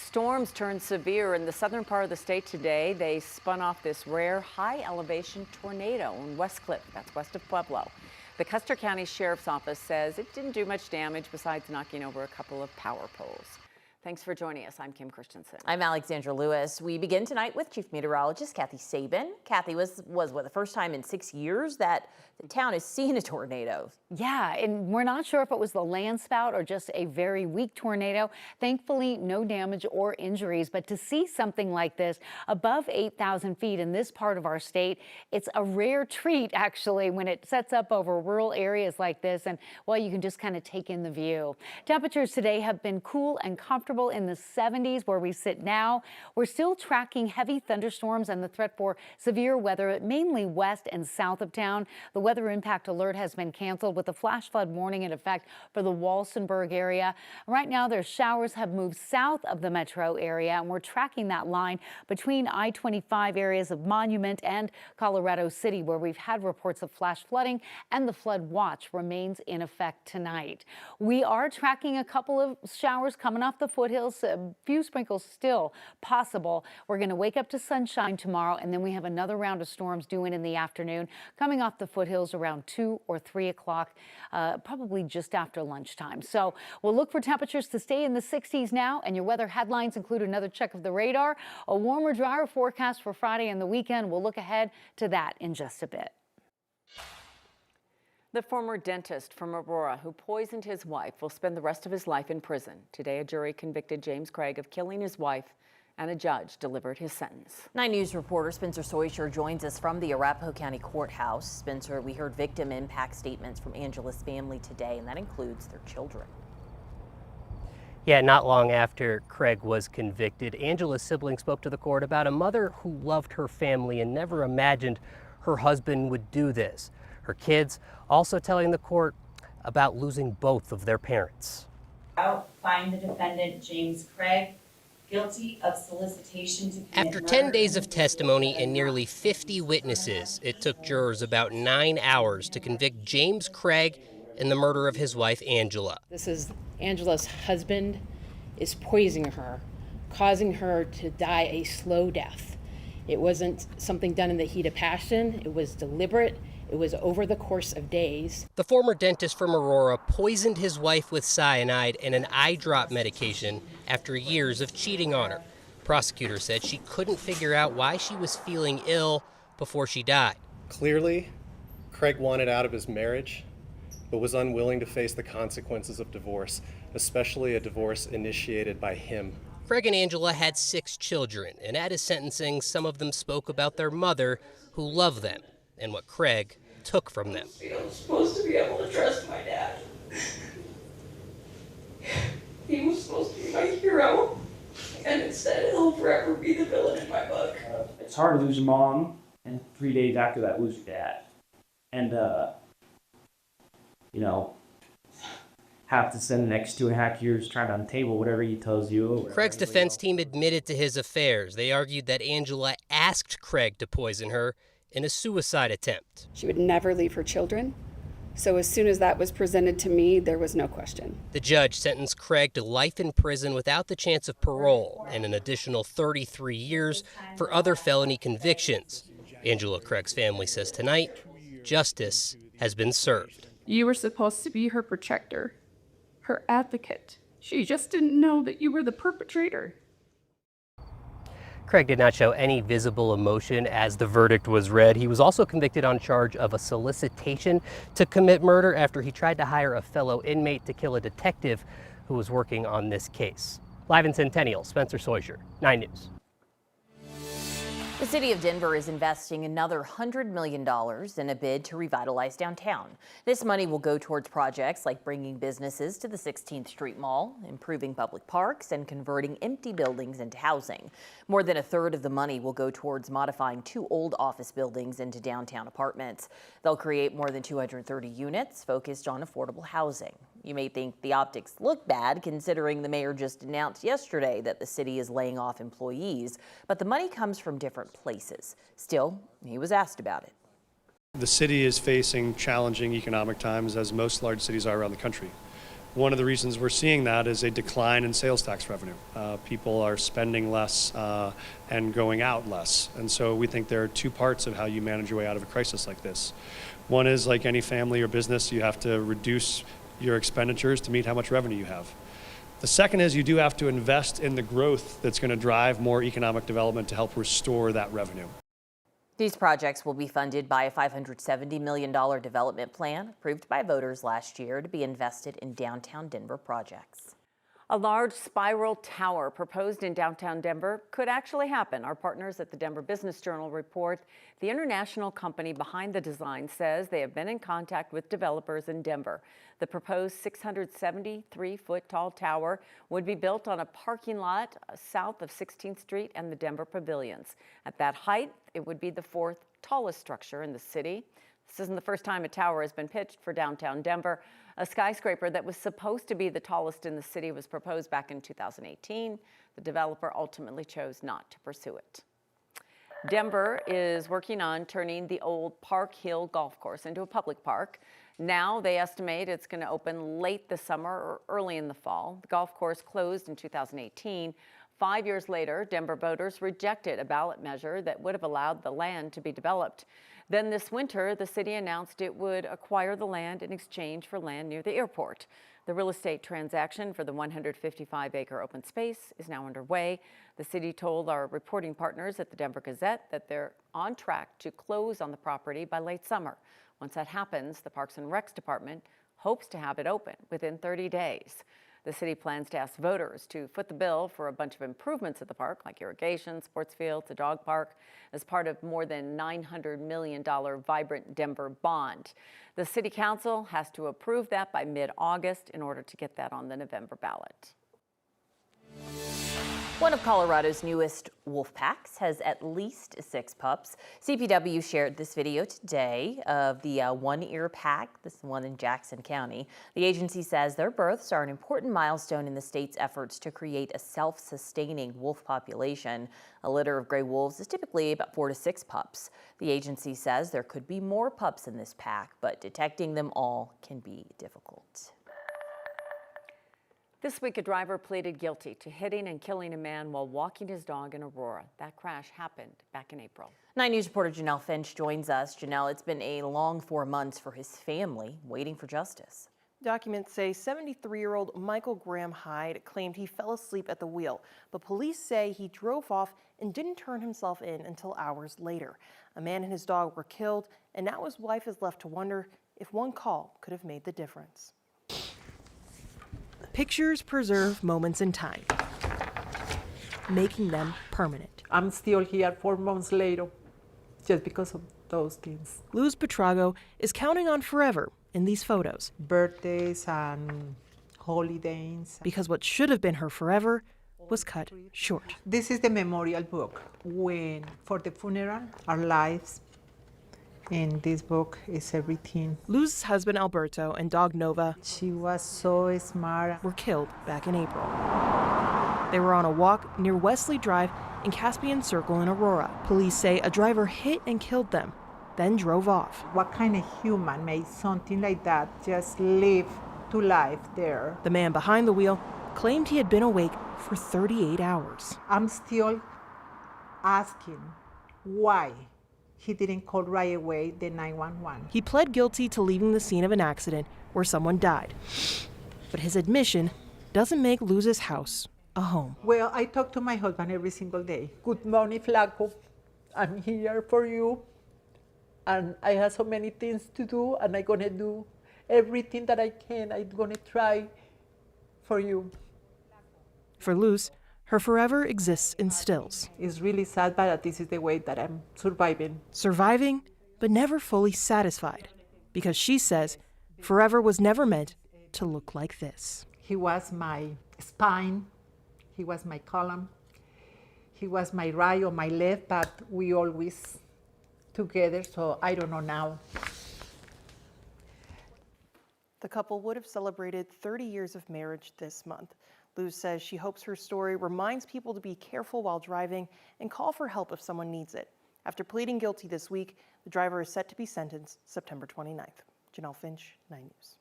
Storms turned severe in the southern part of the state today. They spun off this rare high elevation tornado in West Cliff, that's west of Pueblo. The Custer County Sheriff's Office says it didn't do much damage besides knocking over a couple of power poles. Thanks for joining us. I'm Kim Christensen. I'm Alexandra Lewis. We begin tonight with Chief Meteorologist Kathy Sabin. Kathy, was what, the first time in 6 years that the town has seen a tornado? Yeah, and we're not sure if it was the landspout or just a very weak tornado. Thankfully, no damage or injuries, but to see something like this above 8,000 feet in this part of our state, it's a rare treat actually when it sets up over rural areas like this, and well, you can just kind of take in the view. Temperatures today have been cool and comfortable in the 70s where we sit now. We're still tracking heavy thunderstorms and the threat for severe weather mainly west and south of town. The weather impact alert has been canceled with a flash flood warning in effect for the Walsenburg area. Right now, their showers have moved south of the metro area, and we're tracking that line between I-25 areas of Monument and Colorado City, where we've had reports of flash flooding, and the flood watch remains in effect tonight. We are tracking a couple of showers coming off the foothills, a few sprinkles still possible. We're going to wake up to sunshine tomorrow, and then we have another round of storms due in the afternoon, coming off the foothills around 2 or 3 o'clock, probably just after lunchtime. So we'll look for temperatures to stay in the 60s now, and your weather headlines include another check of the radar, a warmer, drier forecast for Friday and the weekend. We'll look ahead to that in just a bit. The former dentist from Aurora who poisoned his wife will spend the rest of his life in prison. Today, a jury convicted James Craig of killing his wife, and a judge delivered his sentence. 9 News reporter Spencer Soisher joins us from the Arapahoe County Courthouse. Spencer, we heard victim impact statements from Angela's family today, and that includes their children. Yeah, not long after Craig was convicted, Angela's siblings spoke to the court about a mother who loved her family and never imagined her husband would do this. Her kids also telling the court about losing both of their parents. Find the defendant, James Craig, guilty of solicitation to commit After 10 days of testimony and nearly 50 witnesses, it took jurors about 9 hours to convict James Craig in the murder of his wife, Angela. This is Angela's husband is poisoning her, causing her to die a slow death. It wasn't something done in the heat of passion. It was deliberate. It was over the course of days. The former dentist from Aurora poisoned his wife with cyanide and an eye drop medication after years of cheating on her. Prosecutors said she couldn't figure out why she was feeling ill before she died. Clearly, Craig wanted out of his marriage, but was unwilling to face the consequences of divorce, especially a divorce initiated by him. Craig and Angela had 6 children, and at his sentencing, some of them spoke about their mother who loved them and what Craig took from them. I was supposed to be able to trust my dad. He was supposed to be my hero, and instead he'll forever be the villain in my book. It's hard to lose your mom, and 3 days after that, lose your dad. And, you know, have to spend the next 2.5 years trying to untable whatever he tells you. Craig's defense team admitted to his affairs. They argued that Angela asked Craig to poison her in a suicide attempt. She would never leave her children. So as soon as that was presented to me, there was no question. The judge sentenced Craig to life in prison without the chance of parole and an additional 33 years for other felony convictions. Angela Craig's family says tonight, justice has been served. You were supposed to be her protector, her advocate. She just didn't know that you were the perpetrator. Craig did not show any visible emotion as the verdict was read. He was also convicted on charge of a solicitation to commit murder after he tried to hire a fellow inmate to kill a detective who was working on this case. Live in Centennial, Spencer Soisher, 9 News. The city of Denver is investing another $100 million in a bid to revitalize downtown. This money will go towards projects like bringing businesses to the 16th Street Mall, improving public parks, and converting empty buildings into housing. More than a third of the money will go towards modifying 2 old office buildings into downtown apartments. They'll create more than 230 units focused on affordable housing. You may think the optics look bad considering the mayor just announced yesterday that the city is laying off employees, but the money comes from different places. Still, he was asked about it. The city is facing challenging economic times, as most large cities are around the country. One of the reasons we're seeing that is a decline in sales tax revenue. People are spending less and going out less. And so we think there are two parts of how you manage your way out of a crisis like this. One is, like any family or business, you have to reduce your expenditures to meet how much revenue you have. The second is you do have to invest in the growth that's going to drive more economic development to help restore that revenue. These projects will be funded by a $570 million development plan approved by voters last year to be invested in downtown Denver projects. A large spiral tower proposed in downtown Denver could actually happen. Our partners at the Denver Business Journal report the international company behind the design says they have been in contact with developers in Denver. The proposed 673-foot tall tower would be built on a parking lot south of 16th Street and the Denver Pavilions. At that height, it would be the fourth tallest structure in the city. This isn't the first time a tower has been pitched for downtown Denver. A skyscraper that was supposed to be the tallest in the city was proposed back in 2018. The developer ultimately chose not to pursue it. Denver is working on turning the old Park Hill golf course into a public park. Now they estimate it's going to open late this summer or early in the fall. The golf course closed in 2018. 5 years later, Denver voters rejected a ballot measure that would have allowed the land to be developed. Then this winter, the city announced it would acquire the land in exchange for land near the airport. The real estate transaction for the 155-acre open space is now underway. The city told our reporting partners at the Denver Gazette that they're on track to close on the property by late summer. Once that happens, the Parks and Recs Department hopes to have it open within 30 days. The city plans to ask voters to foot the bill for a bunch of improvements at the park, like irrigation, sports fields, a dog park, as part of more than $900 million Vibrant Denver bond. The city council has to approve that by mid-August in order to get that on the November ballot. One of Colorado's newest wolf packs has at least 6 pups. CPW shared this video today of the one-ear pack, this one in Jackson County. The agency says their births are an important milestone in the state's efforts to create a self-sustaining wolf population. A litter of gray wolves is typically about 4 to 6 pups. The agency says there could be more pups in this pack, but detecting them all can be difficult. This week, a driver pleaded guilty to hitting and killing a man while walking his dog in Aurora. That crash happened back in April. 9 News reporter Janelle Finch joins us. Janelle, it's been a long 4 months for his family waiting for justice. Documents say 73-year-old Michael Graham Hyde claimed he fell asleep at the wheel, but police say he drove off and didn't turn himself in until hours later. A man and his dog were killed, and now his wife is left to wonder if one call could have made the difference. Pictures preserve moments in time, making them permanent. I'm still here 4 months later, just because of those things. Luz Petrago is counting on forever in these photos. Birthdays and holidays. Because what should have been her forever was cut short. This is the memorial book. When, for the funeral, our lives, in this book is everything. Luz's husband Alberto and dog Nova, she was so smart, were killed back in April. They were on a walk near Wesley Drive in Caspian Circle in Aurora. Police say a driver hit and killed them, then drove off. What kind of human made something like that just live to life there? The man behind the wheel claimed he had been awake for 38 hours. I'm still asking why he didn't call right away the 911. He pled guilty to leaving the scene of an accident where someone died. But his admission doesn't make Luz's house a home. Well, I talk to my husband every single day. Good morning, Flaco. I'm here for you. And I have so many things to do, and I'm gonna do everything that I can. I'm gonna try for you. For Luz, her forever exists in stills. It's really sad, but this is the way that I'm surviving. Surviving, but never fully satisfied. Because she says forever was never meant to look like this. He was my spine. He was my column. He was my right or my left, but we always together, so I don't know now. The couple would have celebrated 30 years of marriage this month. Luz says she hopes her story reminds people to be careful while driving and call for help if someone needs it. After pleading guilty this week, the driver is set to be sentenced September 29th. Janelle Finch, 9 News.